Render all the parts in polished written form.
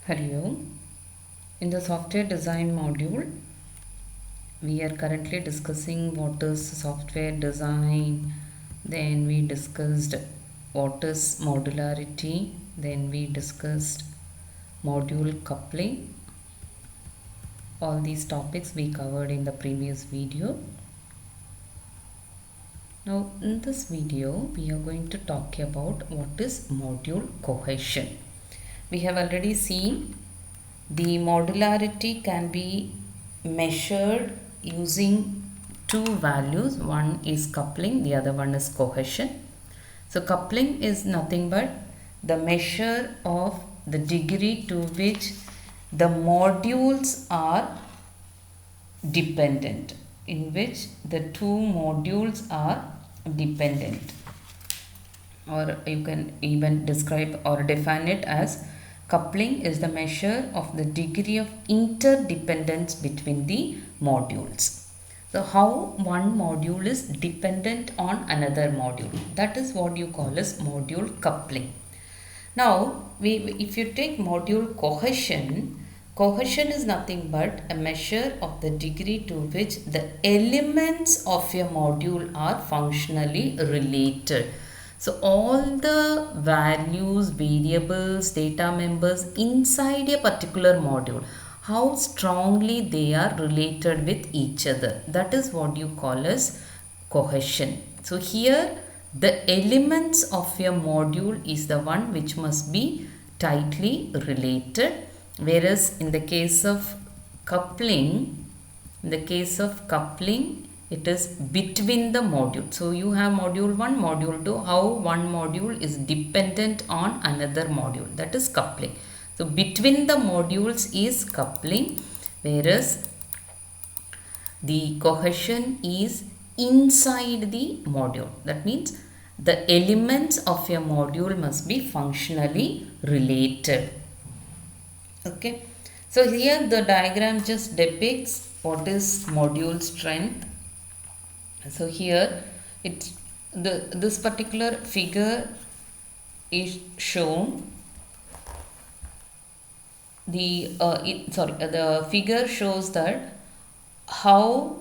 Hari Om. In the software design module, we are currently discussing what is software design. Then we discussed what is modularity. Then we discussed module coupling. All these topics we covered in the previous video. Now in this video, we are going to talk about what is module cohesion. We have already seen the modularity can be measured using two values. One is coupling, the other one is cohesion. So coupling is nothing but the measure of the degree to which the modules are dependent, in which the two modules are dependent, or you can even describe or define it as coupling is the measure of the degree of interdependence between the modules. So how one module is dependent on another module, that is what you call as module coupling. Now if you take module cohesion, cohesion is nothing but a measure of the degree to which the elements of a module are functionally related. So all the values, variables, data members inside a particular module, how strongly they are related with each other, that is what you call as cohesion. So here the elements of a module is the one which must be tightly related, whereas in the case of coupling, it is between the module. So you have module 1, module 2, how one module is dependent on another module, that is coupling. So between the modules is coupling, whereas the cohesion is inside the module. That means the elements of a module must be functionally related. Okay. So here the diagram just depicts what is module strength. So here this particular figure is shown. The figure shows that how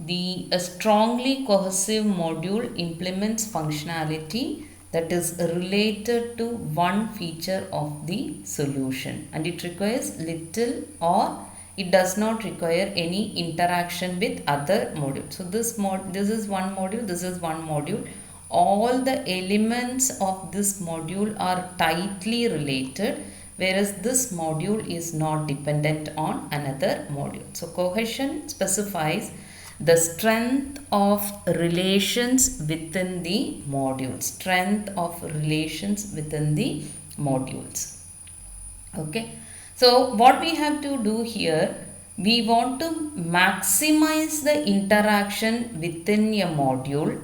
a strongly cohesive module implements functionality that is related to one feature of the solution, and it requires little or it does not require any interaction with other modules. So this is one module, this is one module. All the elements of this module are tightly related, whereas this module is not dependent on another module. So cohesion specifies the strength of relations within the modules. Strength of relations within the modules. Okay. So what we have to do here, we want to maximize the interaction within a module.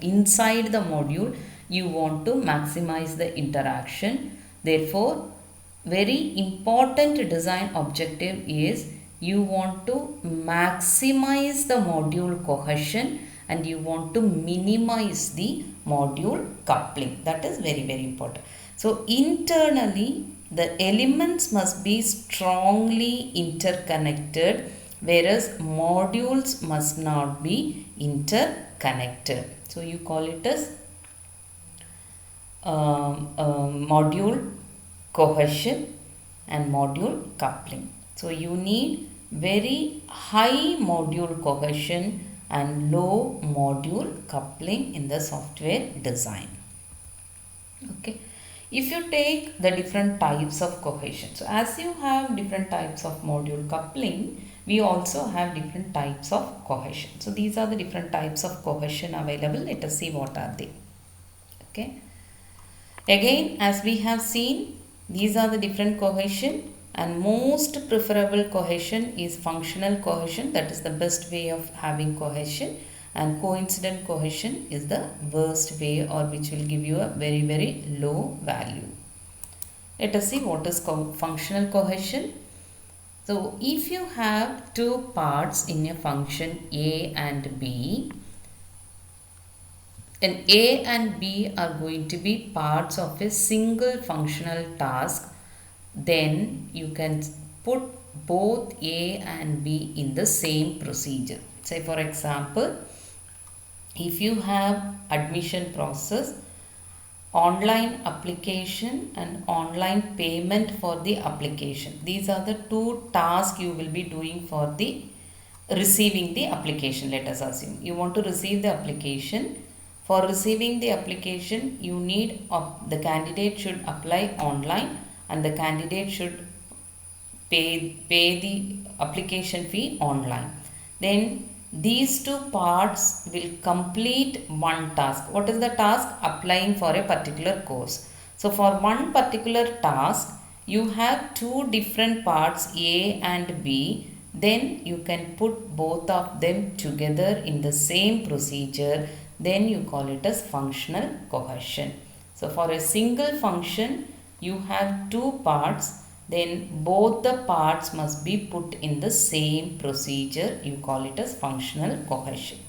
Inside the module, you want to maximize the interaction. Therefore, very important design objective is you want to maximize the module cohesion and you want to minimize the module coupling. That is very, very important. So internally, the elements must be strongly interconnected, whereas modules must not be interconnected. So you call it as module cohesion and module coupling. So you need very high module cohesion and low module coupling in the software design. Okay. If you take the different types of cohesion, so as you have different types of module coupling, we also have different types of cohesion. So these are the different types of cohesion available. Let us see what are they. Okay. Again, as we have seen, these are the different cohesion, and most preferable cohesion is functional cohesion. That is the best way of having cohesion, and coincident cohesion is the worst way, or which will give you a very, very low value. Let us see what is functional cohesion. So if you have two parts in a function A and B, And A and B are going to be parts of a single functional task, then you can put both A and B in the same procedure. Say for example, if you have admission process, online application and online payment for the application, these are the two tasks you will be doing for the receiving the application. Let us assume you want to receive the application. For receiving the application, you need the candidate should apply online, and the candidate should pay the application fee online. Then these two parts will complete one task. What is the task? Applying for a particular course. So for one particular task, you have two different parts, A and B. Then you can put both of them together in the same procedure. Then you call it as functional cohesion. So for a single function, you have two parts, then both the parts must be put in the same procedure. You call it as functional cohesion.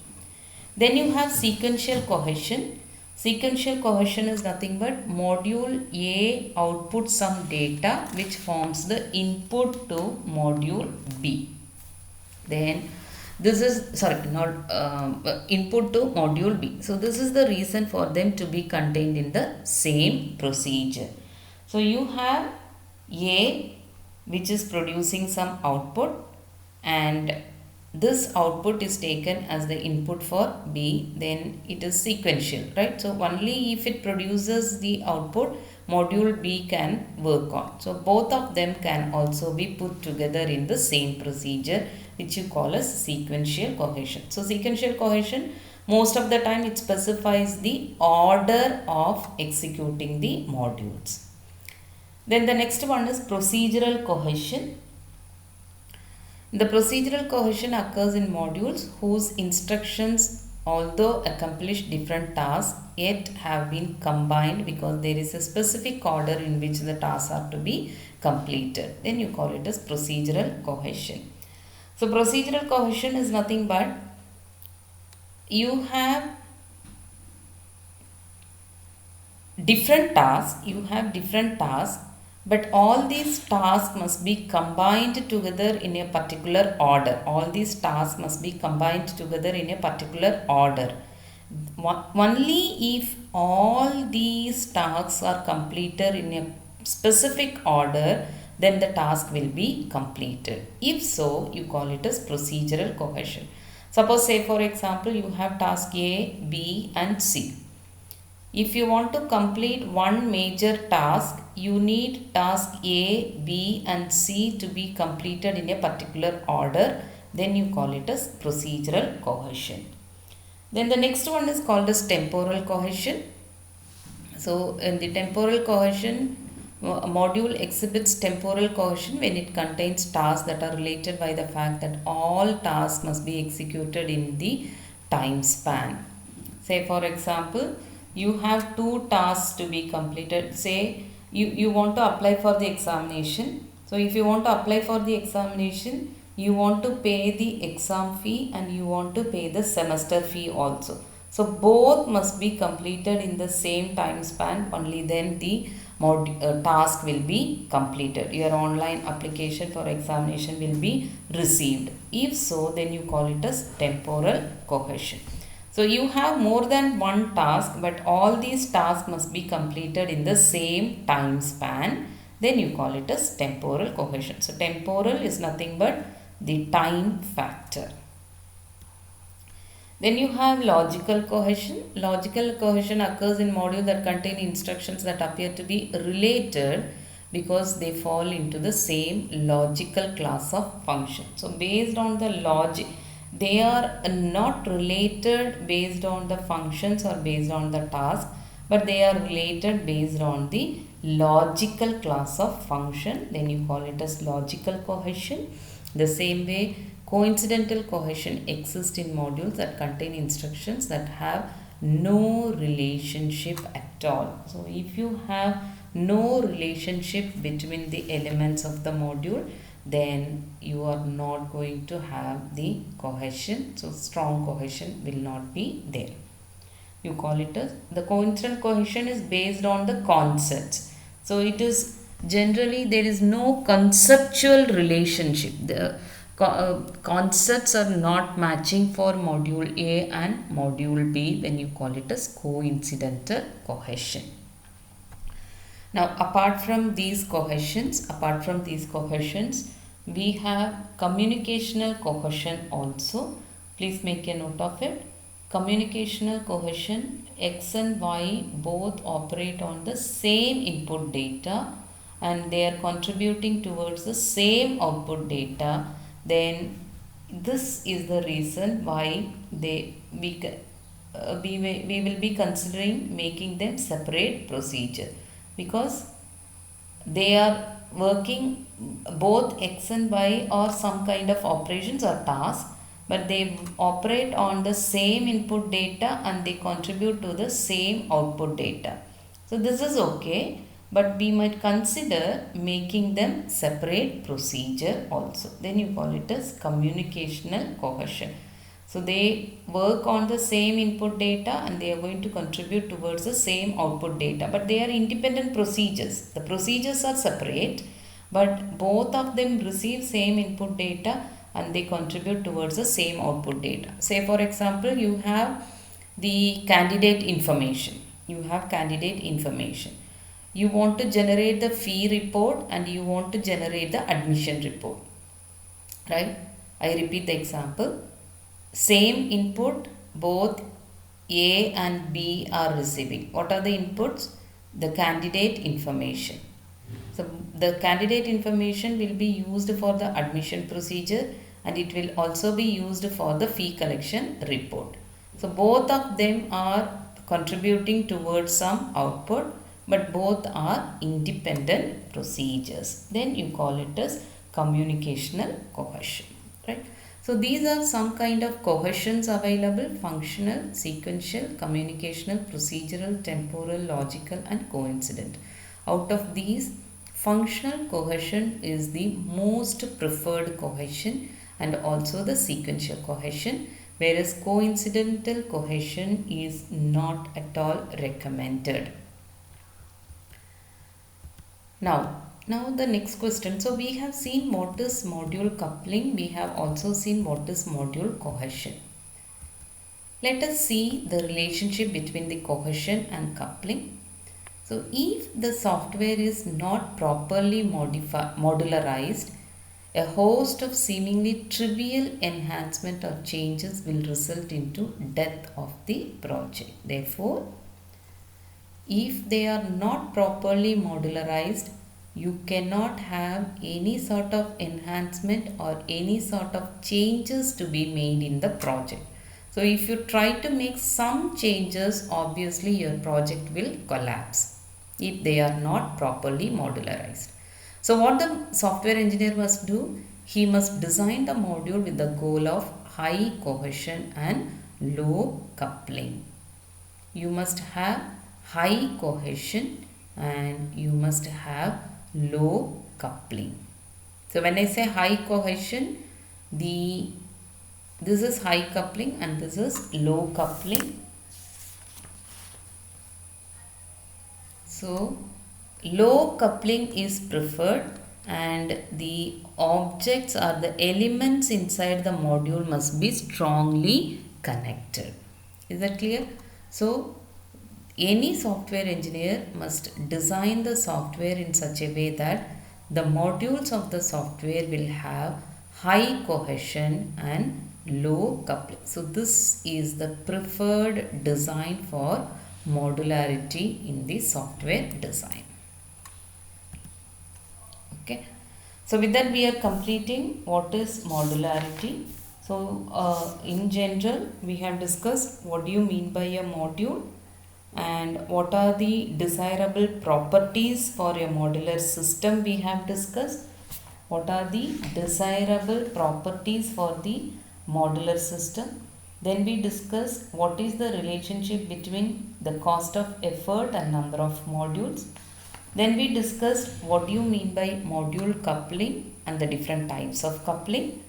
Then you have sequential cohesion. Sequential cohesion is nothing but module A outputs some data which forms the input to module B. Then this is not input to module B. So this is the reason for them to be contained in the same procedure. So you have A which is producing some output, and this output is taken as the input for B, then it is sequential, right? So only if it produces the output, module B can work on. So both of them can also be put together in the same procedure, which you call as sequential cohesion. So sequential cohesion, most of the time it specifies the order of executing the modules. Then the next one is procedural cohesion. The procedural cohesion occurs in modules whose instructions, although accomplish different tasks, yet have been combined because there is a specific order in which the tasks are to be completed. Then you call it as procedural cohesion. So procedural cohesion is nothing but you have different tasks, but all these tasks must be combined together in a particular order. All these tasks must be combined together in a particular order. Only if all these tasks are completed in a specific order, then the task will be completed. If so, you call it as procedural cohesion. Suppose, say for example, you have task A, B and C. If you want to complete one major task, you need task A, B and C to be completed in a particular order. Then you call it as procedural cohesion. Then the next one is called as temporal cohesion. So in the temporal cohesion, a module exhibits temporal cohesion when it contains tasks that are related by the fact that all tasks must be executed in the time span. Say for example, you have two tasks to be completed. Say you want to apply for the examination. So if you want to apply for the examination, you want to pay the exam fee and you want to pay the semester fee also. So both must be completed in the same time span, only then the task will be completed. Your online application for examination will be received. If so, then you call it as temporal cohesion. So you have more than one task, but all these tasks must be completed in the same time span. Then you call it as temporal cohesion. So temporal is nothing but the time factor. Then you have logical cohesion. Logical cohesion occurs in modules that contain instructions that appear to be related because they fall into the same logical class of function. So based on the logic, they are not related based on the functions or based on the task, but they are related based on the logical class of function. Then you call it as logical cohesion. The same way, coincidental cohesion exists in modules that contain instructions that have no relationship at all. So if you have no relationship between the elements of the module, then you are not going to have the cohesion. So strong cohesion will not be there. you call it as the coincident cohesion is based on the concepts. So it is generally there is no conceptual relationship. The concepts are not matching for module A and module B, then you call it as coincidental cohesion. Now apart from these cohesions, we have communicational cohesion also. Please make a note of it. Communicational cohesion, X and Y both operate on the same input data and they are contributing towards the same output data. Then this is the reason why we will be considering making them separate procedure, because they are working both X and Y or some kind of operations or tasks, but they operate on the same input data and they contribute to the same output data. So this is okay, but we might consider making them separate procedure also. Then you call it as communicational cohesion. So they work on the same input data and they are going to contribute towards the same output data, but they are independent procedures. The procedures are separate, but both of them receive same input data and they contribute towards the same output data. Say for example, you have the candidate information. You want to generate the fee report and you want to generate the admission report, right? I repeat the example. Same input, both A and B are receiving. What are the inputs? The candidate information. So the candidate information will be used for the admission procedure and it will also be used for the fee collection report. So both of them are contributing towards some output, but both are independent procedures. Then you call it as communicational cohesion, right? So these are some kind of cohesions available: functional, sequential, communicational, procedural, temporal, logical and coincident. Out of these, functional cohesion is the most preferred cohesion and also the sequential cohesion, whereas coincidental cohesion is not at all recommended. Now the next question. So we have seen what is module coupling. We have also seen what is module cohesion. Let us see the relationship between the cohesion and coupling. So if the software is not properly modularized, a host of seemingly trivial enhancement or changes will result into death of the project. Therefore, if they are not properly modularized, you cannot have any sort of enhancement or any sort of changes to be made in the project. So if you try to make some changes, obviously your project will collapse if they are not properly modularized. So what the software engineer must do? He must design the module with the goal of high cohesion and low coupling. You must have high cohesion and you must have low coupling. So when I say high cohesion, this is high coupling and this is low coupling. So low coupling is preferred and the objects or the elements inside the module must be strongly connected. Is that clear? So any software engineer must design the software in such a way that the modules of the software will have high cohesion and low coupling. So this is the preferred design for modularity in the software design. Okay. So with that we are completing what is modularity. So in general we have discussed what do you mean by a module and what are the desirable properties for a modular system. We have discussed what are the desirable properties for the modular system. Then we discussed what is the relationship between the cost of effort and number of modules. Then we discussed what do you mean by module coupling and the different types of coupling.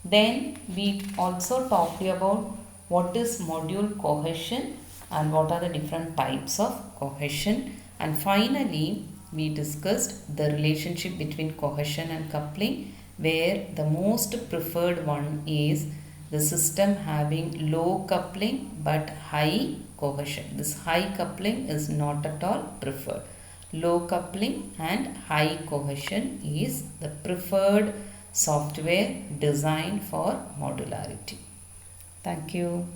Then we also talked about what is module cohesion and what are the different types of cohesion. And finally, we discussed the relationship between cohesion and coupling, where the most preferred one is the system having low coupling but high cohesion. This high coupling is not at all preferred. Low coupling and high cohesion is the preferred software designed for modularity. Thank you.